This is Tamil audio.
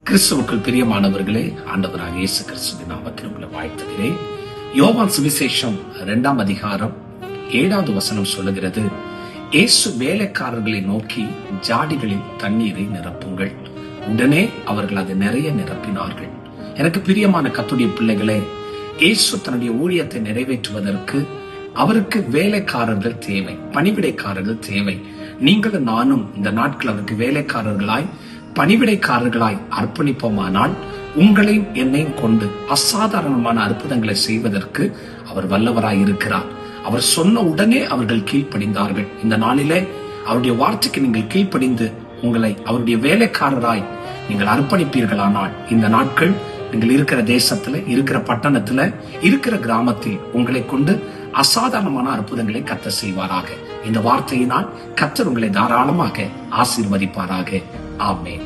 கிறிஸ்துவுக்குள் பிரியமானவர்களே, ஆண்டவராக இயேசு கிறிஸ்துவின் நாமத்தில் உங்களை வாழ்த்துகிறேன். யோவான் சுவிசேஷம் 2ஆம் அதிகாரம் 7வது வசனம் சொல்லுகிறது, இயேசு வேலைக்காரர்களை நோக்கி ஜாடிகளில் தண்ணீரை நிரப்புங்கள். உடனே அவர்கள் அதை நிறைய நிரப்பினார்கள். எனக்கு பிரியமான கர்த்தருடைய பிள்ளைகளே, இயேசு தன்னுடைய ஊழியத்தை நிறைவேற்றுவதற்கு அவருக்கு வேலைக்காரர்கள் தேவை, பணிவிடைக்காரர்கள் தேவை. நீங்களும் நானும் இந்த நாட்கள் அவருக்கு வேலைக்காரர்களாய் பணிவிடைக்காரர்களாய் அர்ப்பணிப்போமானால் உங்களையும் என்னையும் கொண்டு அசாதாரணமான அற்புதங்களை செய்வதற்கு அவர் வல்லவராய் இருக்கிறார். அவர் சொன்ன உடனே அவர்கள் கீழ்ப்படிந்தார்கள். இந்த நாளிலே அவருடைய வார்த்தைக்கு நீங்கள் கீழ்ப்படிந்து உங்களை அவருடைய வேலைக்காரராய் நீங்கள் அர்ப்பணிப்பீர்களானால் இந்த நாட்கள் நீங்கள் இருக்கிற தேசத்துல, இருக்கிற பட்டணத்துல, இருக்கிற கிராமத்தில் உங்களை கொண்டு அசாதாரணமான அற்புதங்களை கர்த்தர் செய்வாராக. இந்த வார்த்தையினால் கர்த்தர் உங்களை தாராளமாக ஆசீர்வதிப்பாராக. ஆமென்.